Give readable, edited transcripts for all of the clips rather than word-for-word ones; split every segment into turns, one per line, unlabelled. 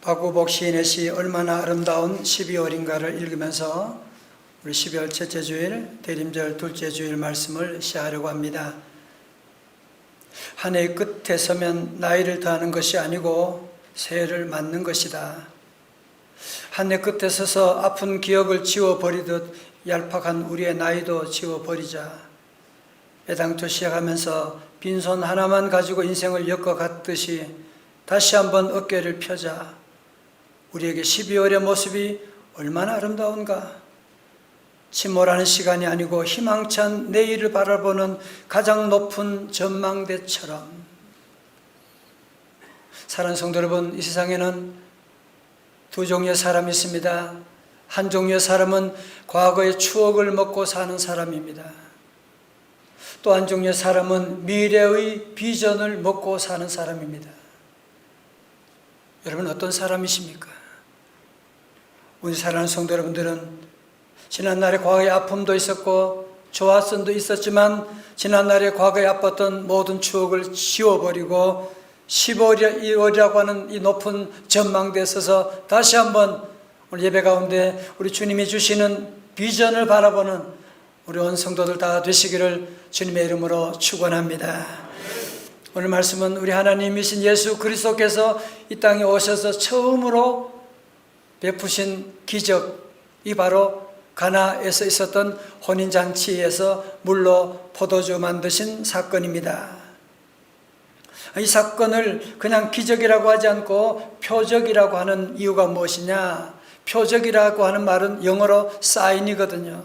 박우복 시인의 시 얼마나 아름다운 12월인가를 읽으면서 우리 12월 첫째 주일 대림절 둘째 주일 말씀을 시작하려고 합니다. 한 해의 끝에 서면 나이를 더하는 것이 아니고 새해를 맞는 것이다. 한 해 끝에 서서 아픈 기억을 지워버리듯 얄팍한 우리의 나이도 지워버리자. 애당초 시작하면서 빈손 하나만 가지고 인생을 엮어갔듯이 다시 한번 어깨를 펴자. 우리에게 12월의 모습이 얼마나 아름다운가. 침몰하는 시간이 아니고 희망찬 내일을 바라보는 가장 높은 전망대처럼. 사랑하는 성도 여러분, 이 세상에는 두 종류의 사람이 있습니다. 한 종류의 사람은 과거의 추억을 먹고 사는 사람입니다. 또 한 종류의 사람은 미래의 비전을 먹고 사는 사람입니다. 여러분 어떤 사람이십니까? 우리 사랑하는 성도 여러분들은 지난날의 과거의 아픔도 있었고 좋았음도 있었지만 지난날의 과거에 아팠던 모든 추억을 지워버리고 12월이라고 하는 이 높은 전망대에 서서 다시 한번 오늘 예배 가운데 우리 주님이 주시는 비전을 바라보는 우리 온 성도들 다 되시기를 주님의 이름으로 축원합니다. 오늘 말씀은 우리 하나님이신 예수 그리스도께서 이 땅에 오셔서 처음으로 베푸신 기적이 바로 가나에서 있었던 혼인잔치에서 물로 포도주 만드신 사건입니다. 이 사건을 그냥 기적이라고 하지 않고 표적이라고 하는 이유가 무엇이냐? 표적이라고 하는 말은 영어로 사인이거든요.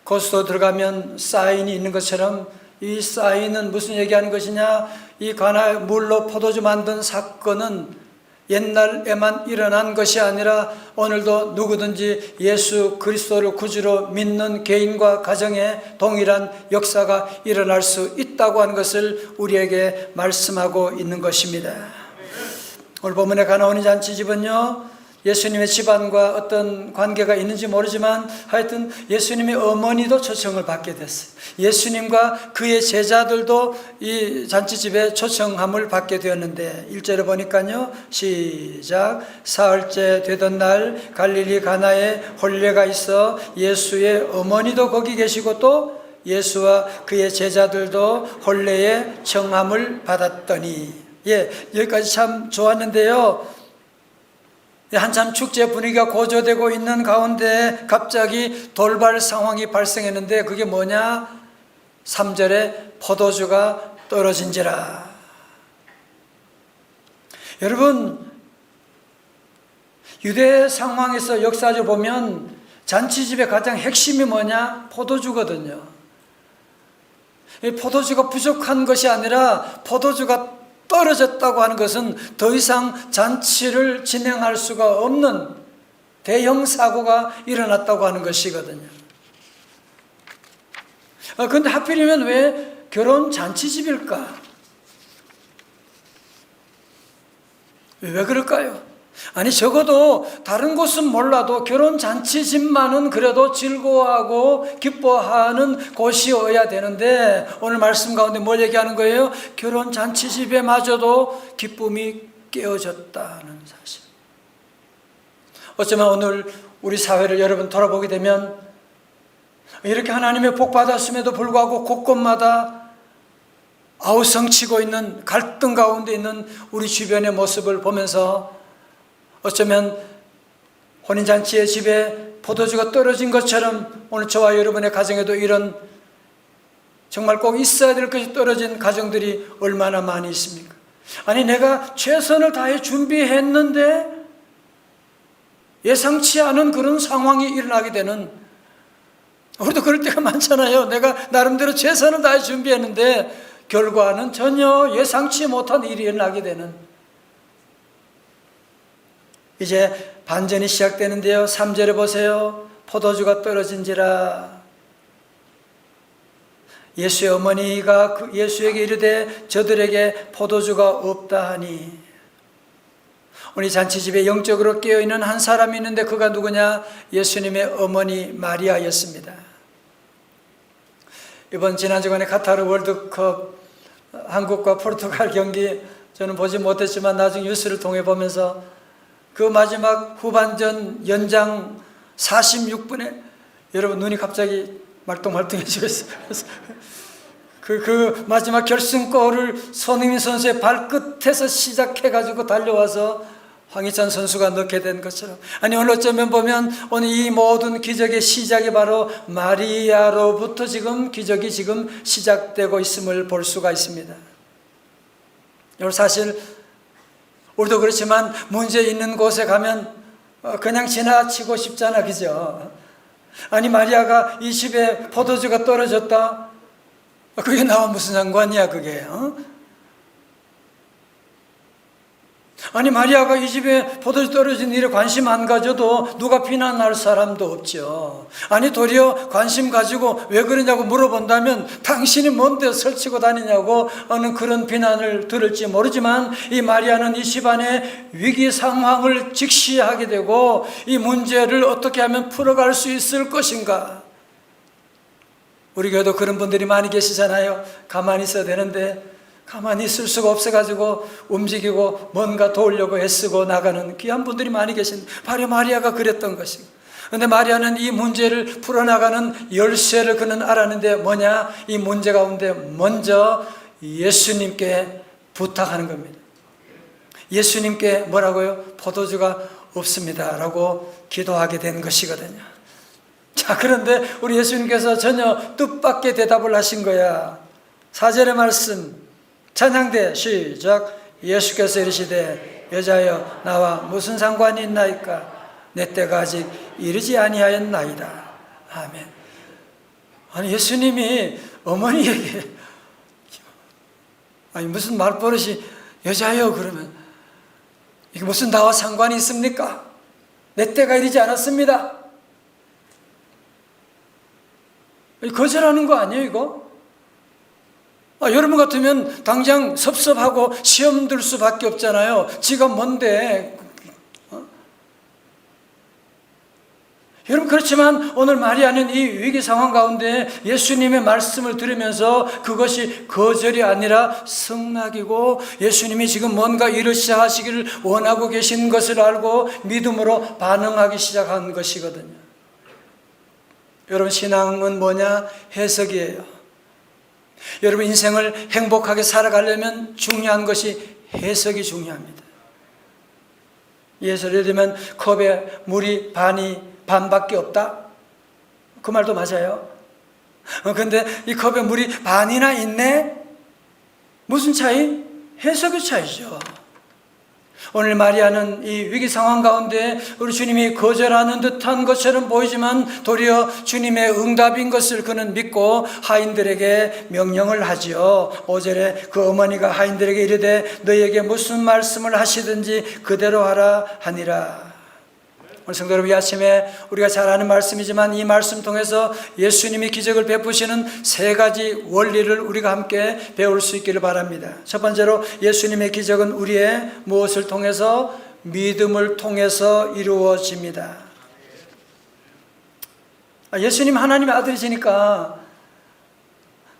고수도 들어가면 사인이 있는 것처럼 이 사인은 무슨 얘기하는 것이냐? 이 가나 물로 포도주 만든 사건은 옛날에만 일어난 것이 아니라 오늘도 누구든지 예수 그리스도를 구주로 믿는 개인과 가정에 동일한 역사가 일어날 수 있다고 하는 것을 우리에게 말씀하고 있는 것입니다. 오늘 본문의 가나 혼인잔치집은요, 예수님의 집안과 어떤 관계가 있는지 모르지만 하여튼 예수님의 어머니도 초청을 받게 됐어요. 예수님과 그의 제자들도 이 잔치집에 초청함을 받게 되었는데 1절에 보니까요, 시작. 사흘째 되던 날 갈릴리 가나에 혼례가 있어 예수의 어머니도 거기 계시고 또 예수와 그의 제자들도 혼례에 청함을 받았더니. 여기까지 참 좋았는데요, 한참 축제 분위기가 고조되고 있는 가운데 갑자기 돌발 상황이 발생했는데 그게 뭐냐? 3절에 포도주가 떨어진지라. 여러분, 유대 상황에서 역사를 보면 잔치집의 가장 핵심이 뭐냐? 포도주거든요. 이 포도주가 부족한 것이 아니라 포도주가 떨어졌다고 하는 것은 더 이상 잔치를 진행할 수가 없는 대형 사고가 일어났다고 하는 것이거든요. 그런데 하필이면 왜 결혼 잔치집일까? 왜 그럴까요? 아니, 적어도 다른 곳은 몰라도 결혼 잔치집만은 그래도 즐거워하고 기뻐하는 곳이어야 되는데 오늘 말씀 가운데 뭘 얘기하는 거예요? 결혼 잔치집에마저도 기쁨이 깨어졌다는 사실. 어쩌면 오늘 우리 사회를 여러분 돌아보게 되면 이렇게 하나님의 복 받았음에도 불구하고 곳곳마다 아우성치고 있는 갈등 가운데 있는 우리 주변의 모습을 보면서 어쩌면 혼인잔치의 집에 포도주가 떨어진 것처럼 오늘 저와 여러분의 가정에도 이런 정말 꼭 있어야 될 것이 떨어진 가정들이 얼마나 많이 있습니까? 아니, 내가 최선을 다해 준비했는데 예상치 않은 그런 상황이 일어나게 되는, 우리도 그럴 때가 많잖아요. 내가 나름대로 최선을 다해 준비했는데 결과는 전혀 예상치 못한 일이 일어나게 되는. 이제 반전이 시작되는데요. 3절에 보세요. 포도주가 떨어진지라. 예수의 어머니가 예수에게 이르되 저들에게 포도주가 없다 하니. 우리 잔치집에 영적으로 깨어있는 한 사람이 있는데 그가 누구냐? 예수님의 어머니 마리아였습니다. 이번 지난주간에 카타르 월드컵 한국과 포르투갈 경기 저는 보지 못했지만 나중에 뉴스를 통해 보면서 그 마지막 후반전 연장 46분에 여러분 눈이 갑자기 말똥말똥해지고 그 마지막 결승골을 손흥민 선수의 발끝에서 시작해가지고 달려와서 황희찬 선수가 넣게 된 것처럼, 아니 오늘 어쩌면 보면 오늘 이 모든 기적의 시작이 바로 마리아로부터 지금 기적이 지금 시작되고 있음을 볼 수가 있습니다. 여러분 사실 우리도 그렇지만 문제 있는 곳에 가면 그냥 지나치고 싶잖아, 그죠? 아니 마리아가 이 집에 포도주가 떨어졌다, 그게 나와 무슨 상관이야 그게? 아니 마리아가 이 집에 포도주 떨어진 일에 관심 안 가져도 누가 비난할 사람도 없죠. 아니 도리어 관심 가지고 왜 그러냐고 물어본다면 당신이 뭔데 설치고 다니냐고 하는 그런 비난을 들을지 모르지만, 이 마리아는 이 집안의 위기 상황을 직시하게 되고 이 문제를 어떻게 하면 풀어갈 수 있을 것인가. 우리 교회도 그런 분들이 많이 계시잖아요. 가만히 있어야 되는데 가만히 있을 수가 없어가지고 움직이고 뭔가 도우려고 애쓰고 나가는 귀한 분들이 많이 계신데, 바로 마리아가 그랬던 것이고, 그런데 마리아는 이 문제를 풀어나가는 열쇠를 그는 알았는데 뭐냐? 이 문제 가운데 먼저 예수님께 부탁하는 겁니다. 예수님께 뭐라고요? 포도주가 없습니다 라고 기도하게 된 것이거든요. 자, 그런데 우리 예수님께서 전혀 뜻밖의 대답을 하신 거야. 4절의 말씀 찬양대 시작. 예수께서 이르시되 여자여 나와 무슨 상관이 있나이까? 내 때가 아직 이르지 아니하였나이다. 아멘. 아니 예수님이 어머니에게 아니 무슨 말버릇이 여자여 그러면 이게 무슨 나와 상관이 있습니까? 내 때가 이르지 않았습니다. 거절하는 거 아니에요 이거? 여러분 같으면 당장 섭섭하고 시험 들 수밖에 없잖아요. 지가 뭔데? 여러분 그렇지만 오늘 마리아는 이 위기 상황 가운데 예수님의 말씀을 들으면서 그것이 거절이 아니라 승낙이고 예수님이 지금 뭔가 이르시자 하시기를 원하고 계신 것을 알고 믿음으로 반응하기 시작한 것이거든요. 여러분 신앙은 뭐냐? 해석이에요. 여러분 인생을 행복하게 살아가려면 중요한 것이 해석이 중요합니다. 예를 들면 컵에 물이 반밖에 없다? 그 말도 맞아요. 근데 이 컵에 물이 반이나 있네? 무슨 차이? 해석의 차이죠. 오늘 마리아는 이 위기 상황 가운데 우리 주님이 거절하는 듯한 것처럼 보이지만 도리어 주님의 응답인 것을 그는 믿고 하인들에게 명령을 하지요. 5절에 그 어머니가 하인들에게 이르되 너희에게 무슨 말씀을 하시든지 그대로 하라 하니라. 오늘 성도 여러분, 이 아침에 우리가 잘 아는 말씀이지만 이 말씀 통해서 예수님이 기적을 베푸시는 세 가지 원리를 우리가 함께 배울 수 있기를 바랍니다. 첫 번째로 예수님의 기적은 우리의 무엇을 통해서? 믿음을 통해서 이루어집니다. 예수님 하나님의 아들이시니까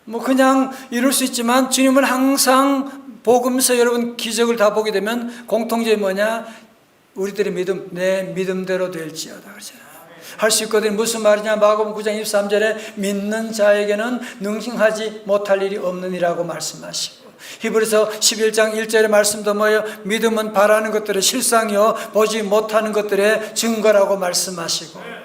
뭐 그냥 이룰 수 있지만 주님은 항상 복음서 여러분 기적을 다 보게 되면 공통점이 뭐냐? 우리들의 믿음, 내 믿음대로 될지어다 그러잖아요. 할 수 있거든요. 무슨 말이냐? 마가복음 9장 23절에 믿는 자에게는 능징하지 못할 일이 없느니라고 말씀하시고, 히브리서 11장 1절의 말씀도 뭐예요? 믿음은 바라는 것들의 실상이요 보지 못하는 것들의 증거라고 말씀하시고,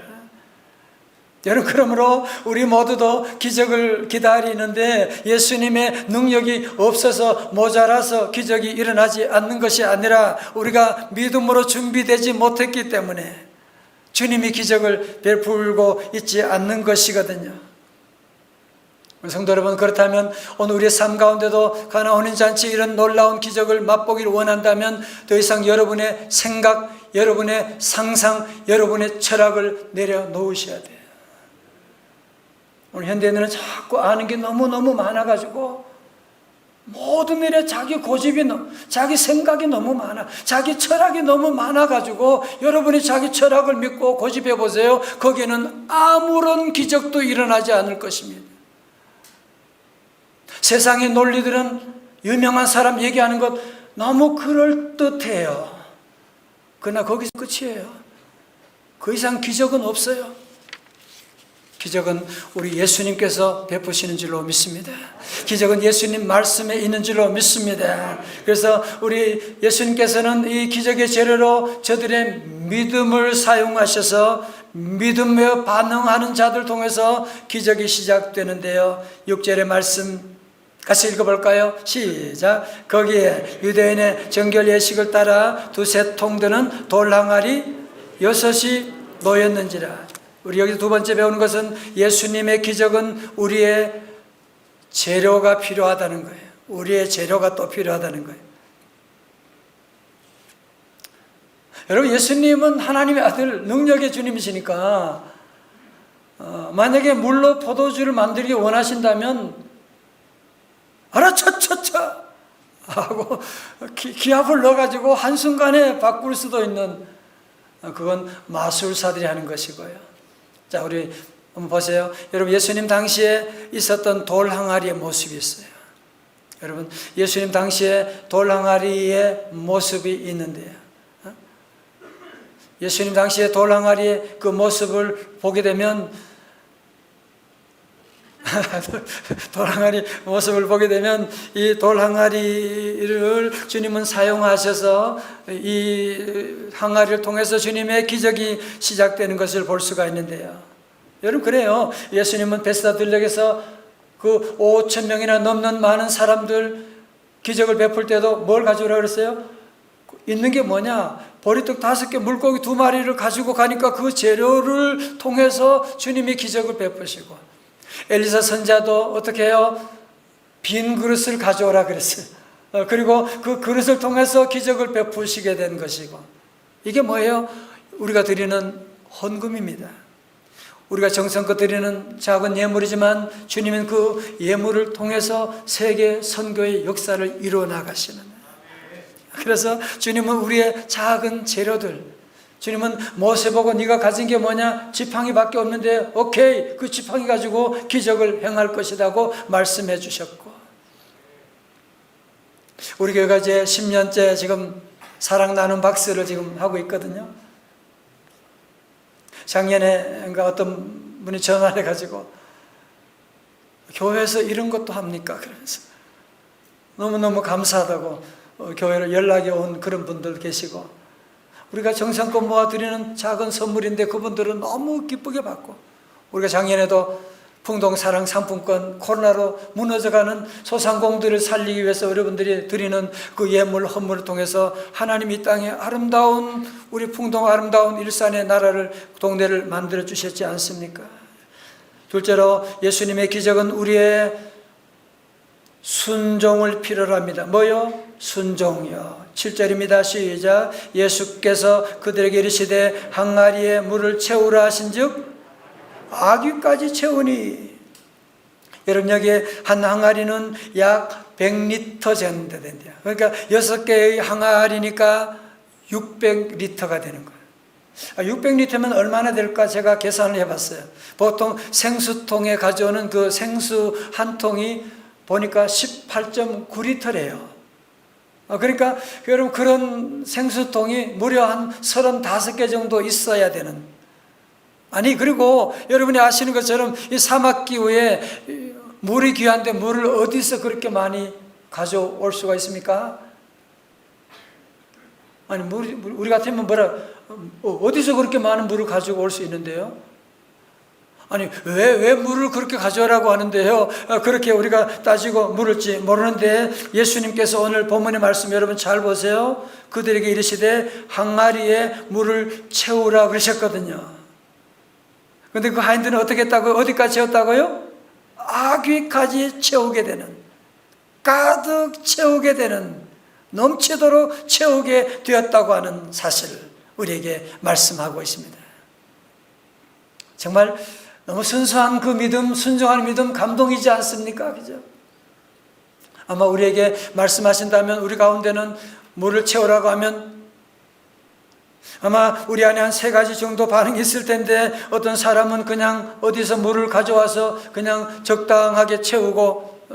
여러분 그러므로 우리 모두도 기적을 기다리는데 예수님의 능력이 없어서 모자라서 기적이 일어나지 않는 것이 아니라 우리가 믿음으로 준비되지 못했기 때문에 주님이 기적을 베풀고 있지 않는 것이거든요. 성도 여러분, 그렇다면 오늘 우리의 삶 가운데도 가나 혼인잔치 이런 놀라운 기적을 맛보기를 원한다면 더 이상 여러분의 생각, 여러분의 상상, 여러분의 철학을 내려놓으셔야 돼요. 오늘 현대인들은 자꾸 아는 게 너무너무 많아가지고 모든 일에 자기 고집이 자기 생각이 너무 많아, 자기 철학이 너무 많아가지고 여러분이 자기 철학을 믿고 고집해 보세요. 거기에는 아무런 기적도 일어나지 않을 것입니다. 세상의 논리들은 유명한 사람 얘기하는 것 너무 그럴듯해요. 그러나 거기서 끝이에요. 그 이상 기적은 없어요. 기적은 우리 예수님께서 베푸시는 줄로 믿습니다. 기적은 예수님 말씀에 있는 줄로 믿습니다. 그래서 우리 예수님께서는 이 기적의 재료로 저들의 믿음을 사용하셔서 믿음에 반응하는 자들 통해서 기적이 시작되는데요. 6절의 말씀 같이 읽어볼까요? 시작. 거기에 유대인의 정결 예식을 따라 두세 통 드는 돌 항아리 6이 놓였는지라. 우리 여기 두 번째 배우는 것은 예수님의 기적은 우리의 재료가 필요하다는 거예요. 우리의 재료가 또 필요하다는 거예요. 여러분, 예수님은 하나님의 아들, 능력의 주님이시니까 만약에 물로 포도주를 만들기 원하신다면 알아차차차 하고 기합을 넣어가지고 한순간에 바꿀 수도 있는, 그건 마술사들이 하는 것이고요. 자, 우리 한번 보세요. 여러분, 예수님 당시에 있었던 돌 항아리의 모습이 있어요. 여러분, 예수님 당시에 돌 항아리의 모습이 있는데요. 예수님 당시에 돌 항아리의 그 모습을 보게 되면 돌 항아리 모습을 보게 되면 이 돌 항아리를 주님은 사용하셔서 이 항아리를 통해서 주님의 기적이 시작되는 것을 볼 수가 있는데요. 여러분, 그래요. 예수님은 베스다 들녘에서 그 5,000명이나 넘는 많은 사람들 기적을 베풀 때도 뭘 가져오라 그랬어요? 있는 게 뭐냐? 보리떡 5개, 물고기 2마리를 가지고 가니까 그 재료를 통해서 주님이 기적을 베푸시고, 엘리사 선자도 어떻게 해요? 빈 그릇을 가져오라 그랬어요. 그리고 그 그릇을 통해서 기적을 베푸시게 된 것이고, 이게 뭐예요? 우리가 드리는 헌금입니다. 우리가 정성껏 드리는 작은 예물이지만 주님은 그 예물을 통해서 세계 선교의 역사를 이루어 나가시는, 그래서 주님은 우리의 작은 재료들, 주님은 모세 보고 네가 가진 게 뭐냐? 지팡이밖에 없는데 오케이, 그 지팡이 가지고 기적을 행할 것이라고 말씀해 주셨고, 우리 교회가 이제 10년째 지금 사랑 나눔 박스를 지금 하고 있거든요. 작년에 어떤 분이 전화를 해가지고 교회에서 이런 것도 합니까? 그러면서 너무너무 감사하다고 교회로 연락이 온 그런 분들 계시고, 우리가 정성껏 모아드리는 작은 선물인데 그분들은 너무 기쁘게 받고, 우리가 작년에도 풍동사랑 상품권, 코로나로 무너져가는 소상공들을 살리기 위해서 여러분들이 드리는 그 예물 헌물을 통해서 하나님이 이 땅에 아름다운, 우리 풍동 아름다운 일산의 나라를, 동네를 만들어 주셨지 않습니까? 둘째로 예수님의 기적은 우리의 순종을 필요로 합니다. 뭐요? 순종이요. 7절입니다. 시작. 예수께서 그들에게 이르시되 항아리에 물을 채우라 하신즉 아귀까지 채우니. 여러분, 여기에 한 항아리는 약 100리터 정도 된대요. 그러니까 6개의 항아리니까 600리터가 되는 거예요. 600리터면 얼마나 될까 제가 계산을 해봤어요. 보통 생수통에 가져오는 그 생수 한 통이 보니까 18.9리터래요. 그러니까 여러분, 그런 생수통이 무려 한 35개 정도 있어야 되는, 아니, 그리고 여러분이 아시는 것처럼 이 사막 기후에 물이 귀한데 물을 어디서 그렇게 많이 가져올 수가 있습니까? 아니, 우리 같으면 어디서 그렇게 많은 물을 가지고 올 수 있는데요? 아니, 왜 물을 그렇게 가져오라고 하는데요? 그렇게 우리가 따지고 물을지 모르는데, 예수님께서 오늘 본문의 말씀 여러분 잘 보세요. 그들에게 이르시되 항아리에 물을 채우라 그러셨거든요. 근데 그 하인들은 어떻게 했다고요? 어디까지 채웠다고요? 아귀까지 채우게 되는, 가득 채우게 되는, 넘치도록 채우게 되었다고 하는 사실을 우리에게 말씀하고 있습니다. 정말 너무 순수한 그 믿음, 순종하는 믿음 감동이지 않습니까? 그죠? 아마 우리에게 말씀하신다면 우리 가운데는 물을 채우라고 하면 아마 우리 안에 한 3가지 정도 반응이 있을 텐데, 어떤 사람은 그냥 어디서 물을 가져와서 그냥 적당하게 채우고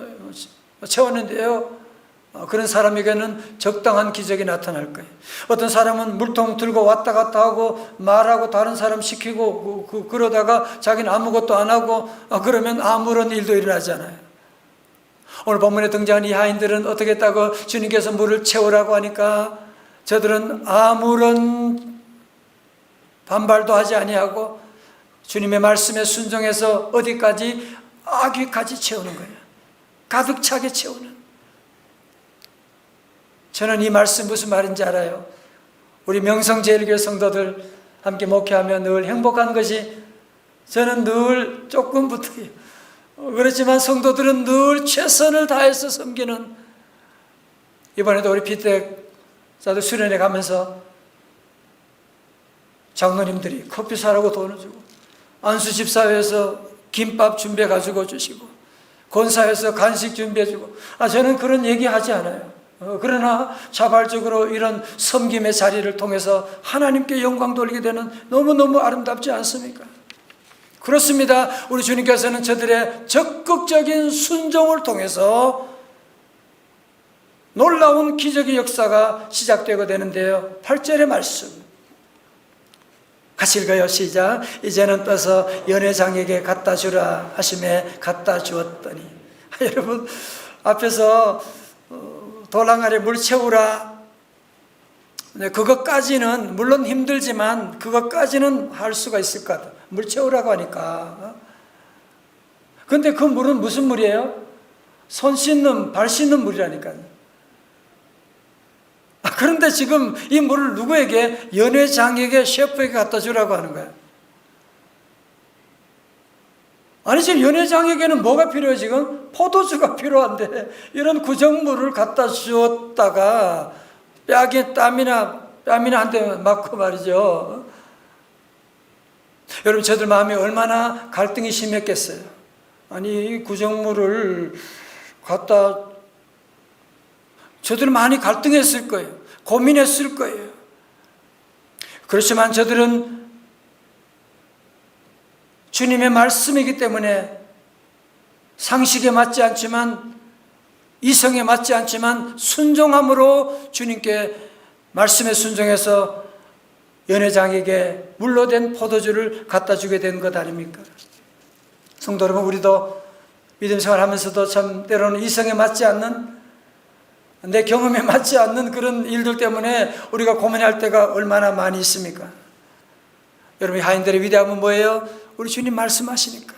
채웠는데요, 그런 사람에게는 적당한 기적이 나타날 거예요. 어떤 사람은 물통 들고 왔다 갔다 하고 말하고 다른 사람 시키고 그러다가 자기는 아무것도 안 하고 그러면 아무런 일도 일어나잖아요. 오늘 본문에 등장한 이 하인들은 어떻게 했다고? 주님께서 물을 채우라고 하니까 저들은 아무런 반발도 하지 아니하고 주님의 말씀에 순종해서 어디까지? 아귀까지 채우는 거예요. 가득 차게 채우는. 저는 이 말씀 무슨 말인지 알아요. 우리 명성제일교회 성도들 함께 목회하며 늘 행복한 것이 저는 늘 조금부터 그렇지만 성도들은 늘 최선을 다해서 섬기는. 이번에도 우리 피택자들 수련회 가면서 장로님들이 커피 사라고 돈을 주고 안수집사회에서 김밥 준비해 가지고 주시고 권사에서 간식 준비해 주고 저는 그런 얘기 하지 않아요. 그러나 자발적으로 이런 섬김의 자리를 통해서 하나님께 영광 돌리게 되는 너무너무 아름답지 않습니까? 그렇습니다. 우리 주님께서는 저들의 적극적인 순종을 통해서 놀라운 기적의 역사가 시작되게 되는데요. 8절의 말씀 같이 읽어요. 시작. 이제는 떠서 연회장에게 갖다 주라 하심에 갖다 주었더니. 여러분 앞에서 돌항아리에 물 채우라. 그것까지는 물론 힘들지만 그것까지는 할 수가 있을 것 같아요. 물 채우라고 하니까. 근데 그 물은 무슨 물이에요? 손 씻는, 발 씻는 물이라니까요. 그런데 지금 이 물을 누구에게? 연회장에게, 셰프에게 갖다 주라고 하는 거예요. 아니 지금 연회장에게는 뭐가 필요해요? 지금 포도주가 필요한데 이런 구정물을 갖다 주었다가 뺨에 땀이나 한 대 맞고 말이죠. 여러분 저들 마음이 얼마나 갈등이 심했겠어요. 아니 이 구정물을 갖다 저들은 많이 갈등했을 거예요. 고민했을 거예요. 그렇지만 저들은 주님의 말씀이기 때문에 상식에 맞지 않지만 이성에 맞지 않지만 순종함으로 주님께 말씀에 순종해서 연회장에게 물로 된 포도주를 갖다 주게 된 것 아닙니까? 성도 여러분, 우리도 믿음 생활하면서도 참 때로는 이성에 맞지 않는, 내 경험에 맞지 않는 그런 일들 때문에 우리가 고민할 때가 얼마나 많이 있습니까? 여러분, 하인들의 위대함은 뭐예요? 우리 주님 말씀하시니까.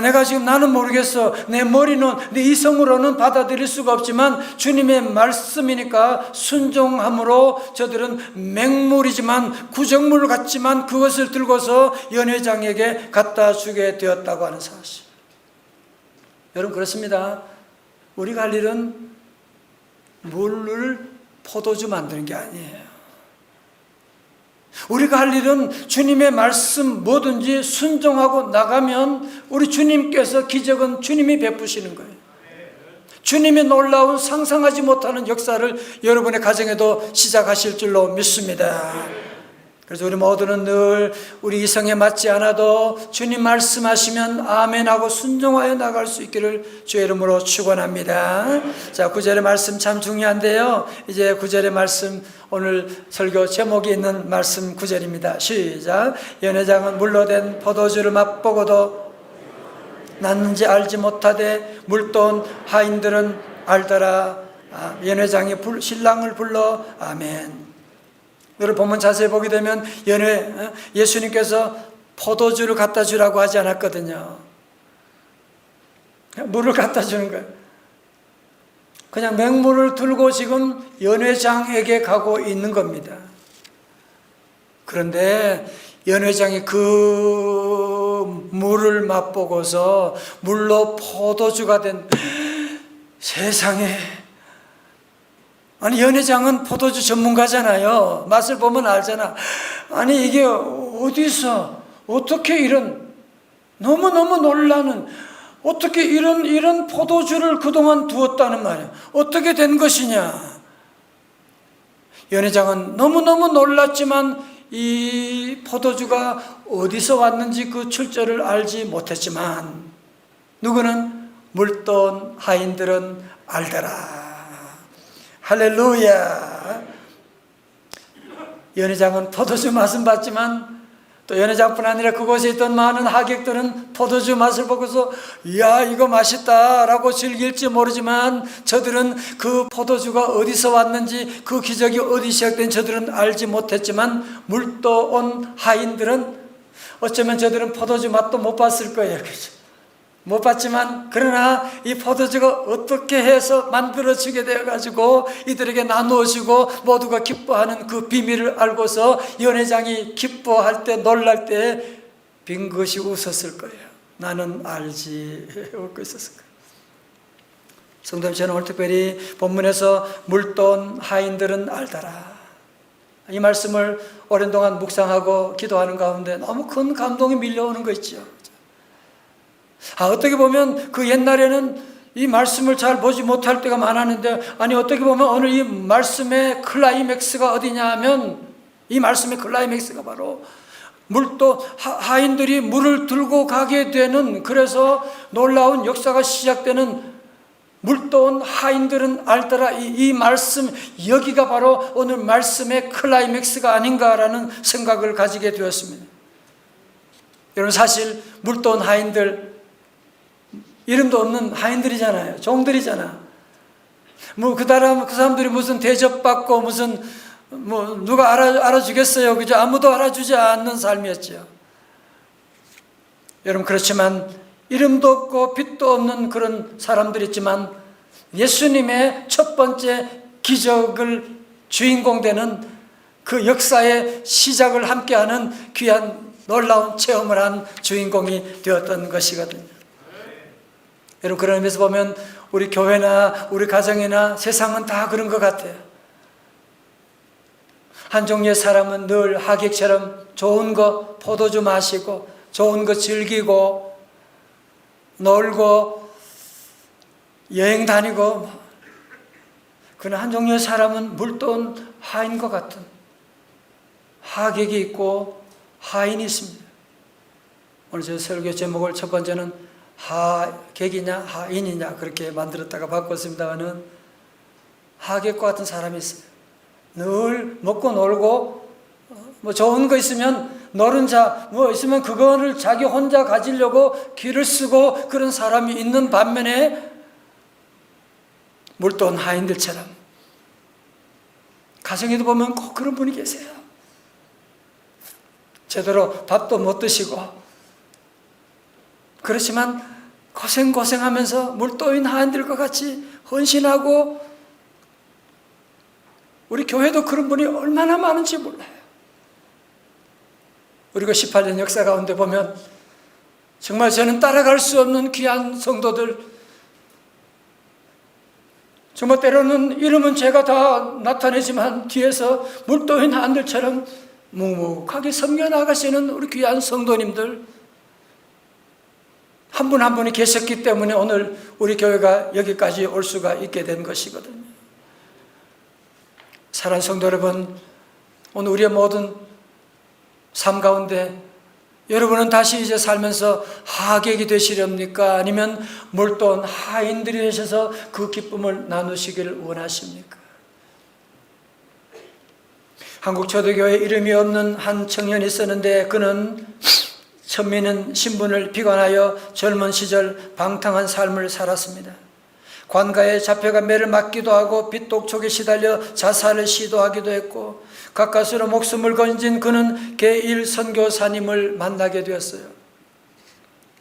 내가 지금 나는 모르겠어. 내 머리는, 내 이성으로는 받아들일 수가 없지만 주님의 말씀이니까 순종함으로 저들은 맹물이지만 구정물 같지만 그것을 들고서 연회장에게 갖다 주게 되었다고 하는 사실. 여러분 그렇습니다. 우리가 할 일은 물을 포도주 만드는 게 아니에요. 우리가 할 일은 주님의 말씀 뭐든지 순종하고 나가면 우리 주님께서 기적은 주님이 베푸시는 거예요. 주님의 놀라운 상상하지 못하는 역사를 여러분의 가정에도 시작하실 줄로 믿습니다. 그래서 우리 모두는 늘 우리 이성에 맞지 않아도 주님 말씀하시면 아멘하고 순종하여 나갈 수 있기를 주의 이름으로 축원합니다. 자, 9절의 말씀 참 중요한데요. 이제 9절의 말씀, 오늘 설교 제목이 있는 말씀 9절입니다. 시작. 연회장은 물로 된 포도주를 맛보고도 났는지 알지 못하되 물돈 하인들은 알더라. 연회장이 신랑을 불러 아멘. 너를 본문 자세히 보게 되면 예수님께서 포도주를 갖다 주라고 하지 않았거든요. 물을 갖다 주는 거예요. 그냥 맹물을 들고 지금 연회장에게 가고 있는 겁니다. 그런데 연회장이 그 물을 맛보고서 물로 포도주가 된 세상에, 아니 연회장은 포도주 전문가잖아요. 맛을 보면 알잖아. 아니 이게 어디서 어떻게 이런 너무너무 놀라는, 어떻게 이런 포도주를 그동안 두었다는 말이야. 어떻게 된 것이냐. 연회장은 너무너무 놀랐지만 이 포도주가 어디서 왔는지 그 출처를 알지 못했지만 누구는 물돈 하인들은 알더라. 할렐루야. 연회장은 포도주 맛은 봤지만 또 연회장뿐 아니라 그곳에 있던 많은 하객들은 포도주 맛을 보고서 이야 이거 맛있다 라고 즐길지 모르지만 저들은 그 포도주가 어디서 왔는지 그 기적이 어디 시작된 저들은 알지 못했지만 물도 온 하인들은 어쩌면 저들은 포도주 맛도 못 봤을 거예요. 그렇죠? 못 봤지만 그러나 이 포도주가 어떻게 해서 만들어지게 되어가지고 이들에게 나누어지고 모두가 기뻐하는 그 비밀을 알고서 연회장이 기뻐할 때 놀랄 때 빙긋이 웃었을 거예요. 나는 알지 웃고 있었을 거예요. 성도님, 저는 오늘 특별히 본문에서 물돈 하인들은 알더라 이 말씀을 오랜 동안 묵상하고 기도하는 가운데 너무 큰 감동이 밀려오는 거 있죠. 어떻게 보면 그 옛날에는 이 말씀을 잘 보지 못할 때가 많았는데 아니 어떻게 보면 오늘 이 말씀의 클라이맥스가 어디냐 하면 이 말씀의 클라이맥스가 바로 물도 하인들이 물을 들고 가게 되는 그래서 놀라운 역사가 시작되는 물도 온 하인들은 알더라 이 말씀 여기가 바로 오늘 말씀의 클라이맥스가 아닌가라는 생각을 가지게 되었습니다. 여러분 사실 물도 온 하인들 이름도 없는 하인들이잖아요. 종들이잖아. 그 사람들이 무슨 대접받고 무슨 누가 알아주겠어요. 그죠? 아무도 알아주지 않는 삶이었죠. 여러분 그렇지만 이름도 없고 빛도 없는 그런 사람들이지만 예수님의 첫 번째 기적을 주인공 되는 그 역사의 시작을 함께하는 귀한 놀라운 체험을 한 주인공이 되었던 것이거든요. 여러분 그런 의미에서 보면 우리 교회나 우리 가정이나 세상은 다 그런 것 같아요. 한 종류의 사람은 늘 하객처럼 좋은 거 포도주 마시고 좋은 거 즐기고 놀고 여행 다니고 그러나 한 종류의 사람은 물돈 하인과 같은 하객이 있고 하인이 있습니다. 오늘 제 설교 제목을 첫 번째는 하객이냐 하인이냐 그렇게 만들었다가 바꿨습니다만은 하객과 같은 사람이 있어요. 늘 먹고 놀고 좋은 거 있으면 노른자 있으면 그거를 자기 혼자 가지려고 기를 쓰고 그런 사람이 있는 반면에 물돈 하인들처럼 가정에도 보면 꼭 그런 분이 계세요. 제대로 밥도 못 드시고 그렇지만 고생하면서 물도인 하인들과 같이 헌신하고 우리 교회도 그런 분이 얼마나 많은지 몰라요. 우리가 18년 역사 가운데 보면 정말 저는 따라갈 수 없는 귀한 성도들 정말 때로는 이름은 제가 다 나타내지만 뒤에서 물도인 하인들처럼 묵묵하게 섬겨나가시는 우리 귀한 성도님들 한 분 한 분이 계셨기 때문에 오늘 우리 교회가 여기까지 올 수가 있게 된 것이거든요. 사랑하는 성도 여러분, 오늘 우리의 모든 삶 가운데 여러분은 다시 이제 살면서 하객이 되시렵니까? 아니면 물돈 하인들이 되셔서 그 기쁨을 나누시기를 원하십니까? 한국초대교회 이름이 없는 한 청년이 있었는데 그는 천민은 신분을 비관하여 젊은 시절 방탕한 삶을 살았습니다. 관가에 잡혀가 매를 맞기도 하고 빚독촉에 시달려 자살을 시도하기도 했고 가까스로 목숨을 건진 그는 개1 선교사님을 만나게 되었어요.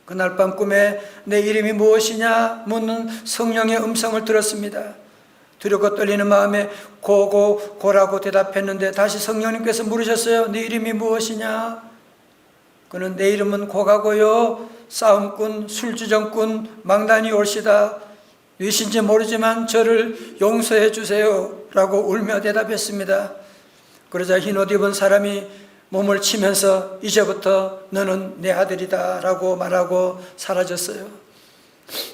그날 밤 꿈에 내 이름이 무엇이냐 묻는 성령의 음성을 들었습니다. 두렵고 떨리는 마음에 고라고 대답했는데 다시 성령님께서 물으셨어요. 네 이름이 무엇이냐? 그는 내 이름은 고가고요 싸움꾼 술주정꾼 망나니 올시다. 누구신지 모르지만 저를 용서해 주세요 라고 울며 대답했습니다. 그러자 흰옷 입은 사람이 몸을 치면서 이제부터 너는 내 아들이다 라고 말하고 사라졌어요.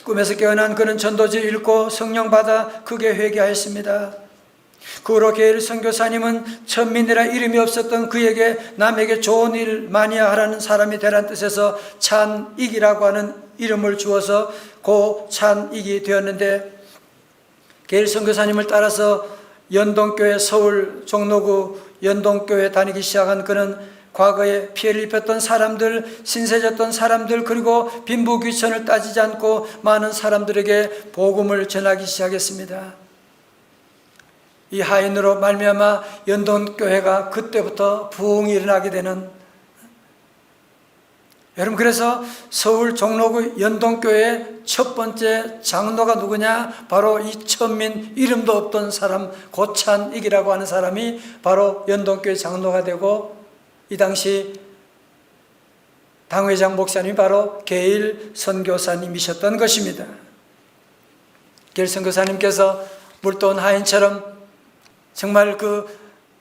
꿈에서 깨어난 그는 전도지를 읽고 성령 받아 크게 회개하였습니다. 그 후로 개1 선교사님은 천민이라 이름이 없었던 그에게 남에게 좋은 일 많이 하라는 사람이 되란 뜻에서 찬익이라고 하는 이름을 주어서 고 찬익이 되었는데 개1 선교사님을 따라서 연동교회 서울 종로구 연동교회 다니기 시작한 그는 과거에 피해를 입혔던 사람들, 신세졌던 사람들, 그리고 빈부귀천을 따지지 않고 많은 사람들에게 복음을 전하기 시작했습니다. 이 하인으로 말미암아 연동교회가 그때부터 부흥이 일어나게 되는, 여러분, 그래서 서울 종로구 연동교회의 첫 번째 장로가 누구냐? 바로 이천민, 이름도 없던 사람, 고찬익이라고 하는 사람이 바로 연동교회 장로가 되고, 이 당시 당회장 목사님이 바로 게일 선교사님이셨던 것입니다. 게일 선교사님께서 물도온 하인처럼 정말 그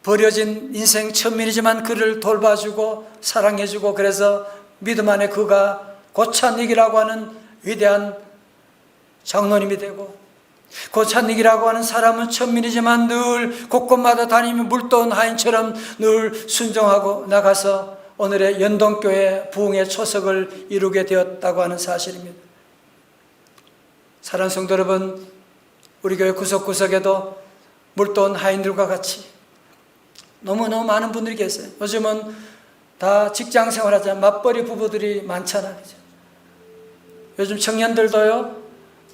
버려진 인생 천민이지만 그를 돌봐주고 사랑해주고, 그래서 믿음 안에 그가 고찬익이라고 하는 위대한 장로님이 되고, 고찬익이라고 하는 사람은 천민이지만 늘 곳곳마다 다니며 물도온 하인처럼 늘 순종하고 나가서 오늘의 연동교회 부흥의 초석을 이루게 되었다고 하는 사실입니다. 사랑하는 성도 여러분, 우리 교회 구석구석에도 물도온 하인들과 같이 너무너무 많은 분들이 계세요. 요즘은 다 직장 생활하자 맞벌이 부부들이 많잖아요. 요즘 청년들도요,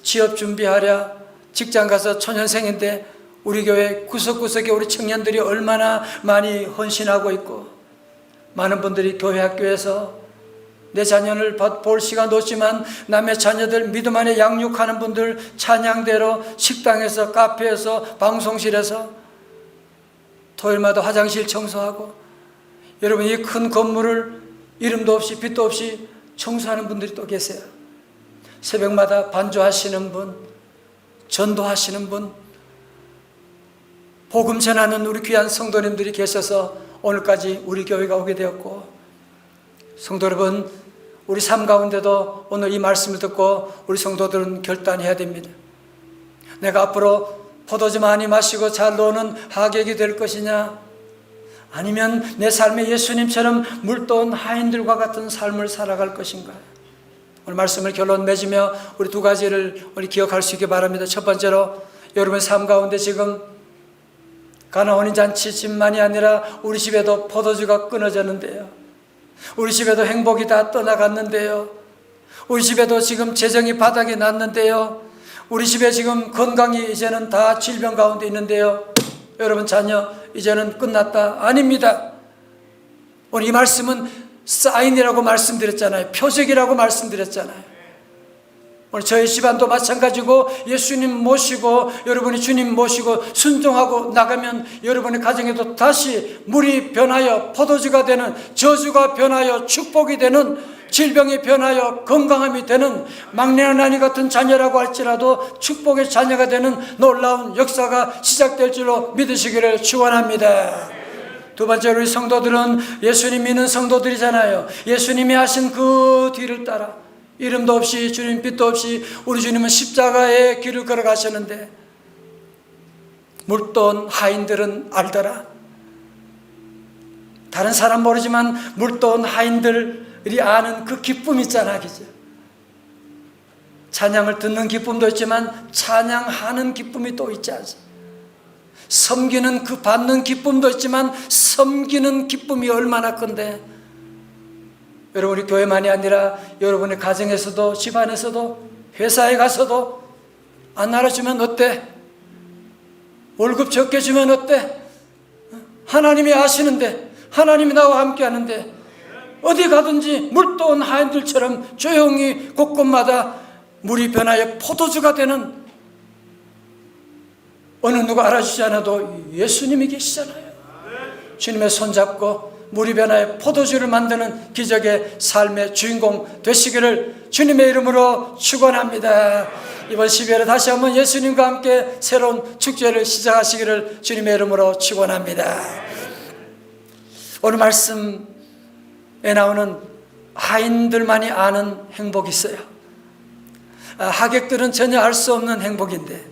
취업 준비하랴 직장 가서 초년생인데 우리 교회 구석구석에 우리 청년들이 얼마나 많이 헌신하고 있고, 많은 분들이 교회 학교에서 내 자녀를 볼 시간 없지만 남의 자녀들 믿음 안에 양육하는 분들, 찬양대로 식당에서, 카페에서, 방송실에서 토요일마다 화장실 청소하고, 여러분 이 큰 건물을 이름도 없이 빛도 없이 청소하는 분들이 또 계세요. 새벽마다 반주하시는 분, 전도하시는 분, 복음 전하는 우리 귀한 성도님들이 계셔서 오늘까지 우리 교회가 오게 되었고, 성도 여러분, 우리 삶 가운데도 오늘 이 말씀을 듣고 우리 성도들은 결단해야 됩니다. 내가 앞으로 포도주 많이 마시고 잘 노는 하객이 될 것이냐, 아니면 내 삶에 예수님처럼 물도온 하인들과 같은 삶을 살아갈 것인가. 오늘 말씀을 결론 맺으며 우리 두 가지를 우리 기억할 수 있기 바랍니다. 첫 번째로, 여러분의 삶 가운데 지금 가나 혼인잔치집만이 아니라 우리 집에도 포도주가 끊어졌는데요, 우리 집에도 행복이 다 떠나갔는데요, 우리 집에도 지금 재정이 바닥이 났는데요, 우리 집에 지금 건강이 이제는 다 질병 가운데 있는데요, 여러분 자녀 이제는 끝났다. 아닙니다. 오늘 이 말씀은 사인이라고 말씀드렸잖아요. 표적이라고 말씀드렸잖아요. 오늘 저희 집안도 마찬가지고 예수님 모시고 여러분이 주님 모시고 순종하고 나가면 여러분의 가정에도 다시 물이 변하여 포도주가 되는, 저주가 변하여 축복이 되는, 질병이 변하여 건강함이 되는, 막내 하나님 같은 자녀라고 할지라도 축복의 자녀가 되는 놀라운 역사가 시작될 줄로 믿으시기를 축원합니다. 두 번째로, 우리 성도들은 예수님 믿는 성도들이잖아요. 예수님이 하신 그 뒤를 따라 이름도 없이 주님 빛도 없이 우리 주님은 십자가의 길을 걸어가셨는데, 물도온 하인들은 알더라. 다른 사람 모르지만 물도온 하인들이 아는 그 기쁨 있잖아, 그죠? 찬양을 듣는 기쁨도 있지만 찬양하는 기쁨이 또 있지 않습니까? 섬기는 그 받는 기쁨도 있지만 섬기는 기쁨이 얼마나 큰데, 여러분 우리 교회만이 아니라 여러분의 가정에서도, 집안에서도, 회사에 가서도 안 알아주면 어때? 월급 적게 주면 어때? 하나님이 아시는데, 하나님이 나와 함께 하는데, 어디 가든지 물도온 하인들처럼 조용히 곳곳마다 물이 변하여 포도주가 되는, 어느 누가 알아주지 않아도 예수님이 계시잖아요. 주님의 손잡고 물이 변하여 포도주를 만드는 기적의 삶의 주인공 되시기를 주님의 이름으로 축원합니다. 이번 12월에 다시 한번 예수님과 함께 새로운 축제를 시작하시기를 주님의 이름으로 축원합니다. 오늘 말씀에 나오는 하인들만이 아는 행복이 있어요. 하객들은 전혀 알 수 없는 행복인데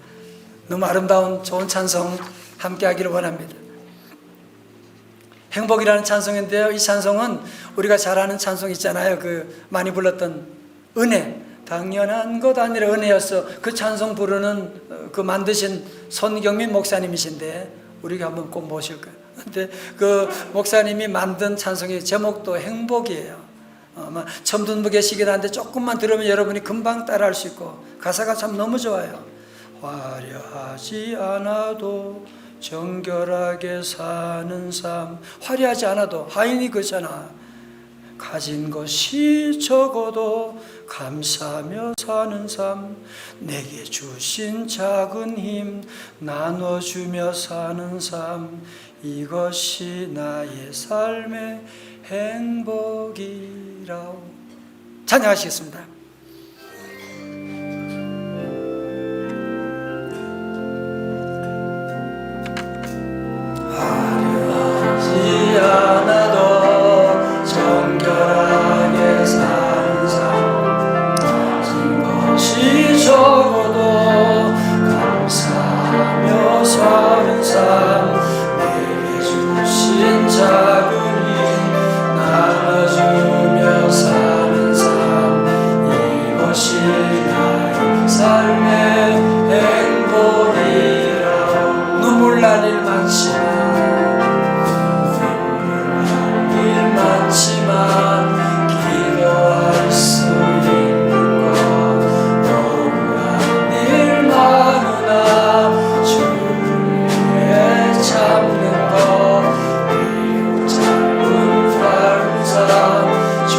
너무 아름다운 좋은 찬송 함께 하기를 원합니다. 행복이라는 찬송인데요, 이 찬송은 우리가 잘 아는 찬송 있잖아요. 그 많이 불렀던 은혜, 당연한 것 아니라 은혜였어. 그 찬송 부르는 그 만드신 손경민 목사님이신데 우리가 한번 꼭 모실 거예요. 근데 그 목사님이 만든 찬송의 제목도 행복이에요. 아마 처음 듣고 계시긴 한데 조금만 들으면 여러분이 금방 따라할 수 있고 가사가 참 너무 좋아요. 화려하지 않아도 정결하게 사는 삶. 화려하지 않아도 하인이 그잖아. 가진 것이 적어도 감사하며 사는 삶. 내게 주신 작은 힘 나눠주며 사는 삶. 이것이 나의 삶의 행복이라오. 찬양하시겠습니다. 화려하지 않아도 정결하게 사는 삶. 가진 것이 적어도 감사하며 사는 삶. 내게 주신 작은 힘 나눠주며 사는 삶. 이것이 나의 삶의 행복이라. 눈물 날 일 많지만 기도할 수 있는 것 억울한 일 많으나 주를 위해 참는 것. 비록 짧은 삶 주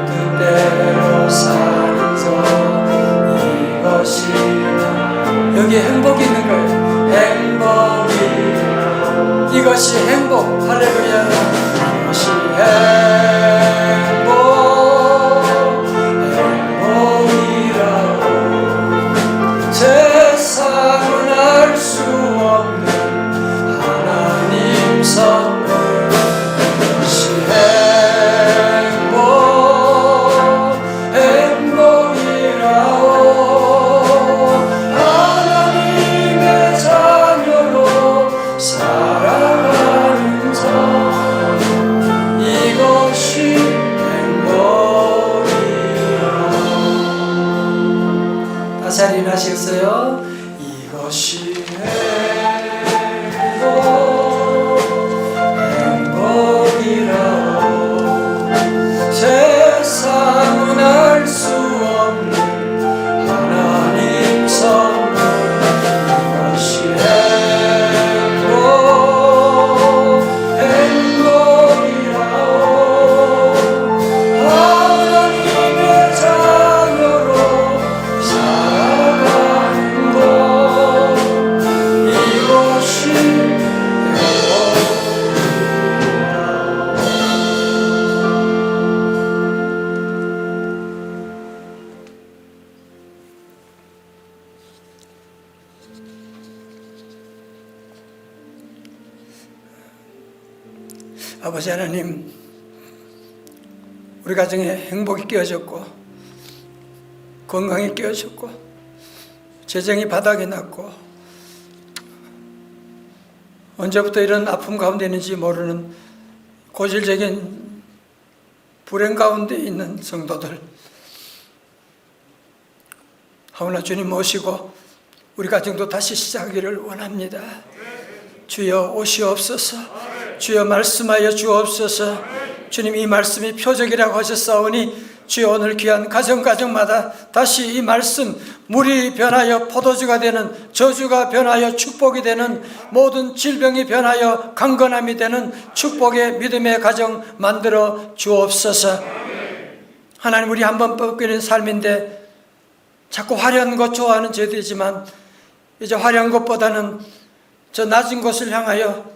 뜻대로 사는 것. 이것이 여기 행복이 있는 거예요. 행복이. 이것이 행복. 할렐루야. 이것이 행복이라고. 세상은 알 수 없는 하나님 선물. 이것이 행복이라고. 하나님의 자녀로 살아가는 삶. 이것이 행복이라. 다시 한번 하시겠어요? 이것이 행복이라. 세상은 알 수 없는 하나님 선물. 이것이 행복이라오. 하나님의 자녀로 살아가는 것. 이것이 행복이라오. 아버지 하나님, 우리 가정에 행복이 끼어졌고 건강이 끼어졌고 재정이 바닥이 났고 언제부터 이런 아픔 가운데 있는지 모르는 고질적인 불행 가운데 있는 성도들, 하오나 주님 모시고 우리 가정도 다시 시작하기를 원합니다. 주여 오시옵소서. 주여 말씀하여 주옵소서. 주님 이 말씀이 표적이라고 하셨사오니 주여 오늘 귀한 가정마다 다시 이 말씀, 물이 변하여 포도주가 되는, 저주가 변하여 축복이 되는, 모든 질병이 변하여 강건함이 되는 축복의 믿음의 가정 만들어 주옵소서. 하나님, 우리 한번 뻗기는 삶인데 자꾸 화려한 것 좋아하는 저들이지만 이제 화려한 것보다는 저 낮은 곳을 향하여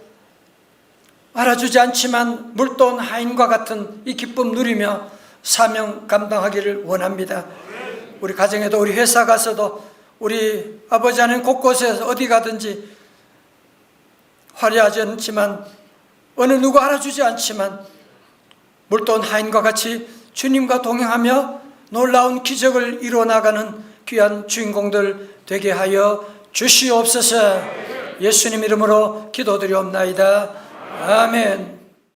알아주지 않지만 물도온 하인과 같은 이 기쁨 누리며 사명 감당하기를 원합니다. 우리 가정에도, 우리 회사 가서도, 우리 아버지 하는 곳곳에서 어디 가든지 화려하지 않지만, 어느 누구 알아주지 않지만 물도온 하인과 같이 주님과 동행하며 놀라운 기적을 이루어 나가는 귀한 주인공들 되게 하여 주시옵소서. 예수님 이름으로 기도드리옵나이다. 아멘.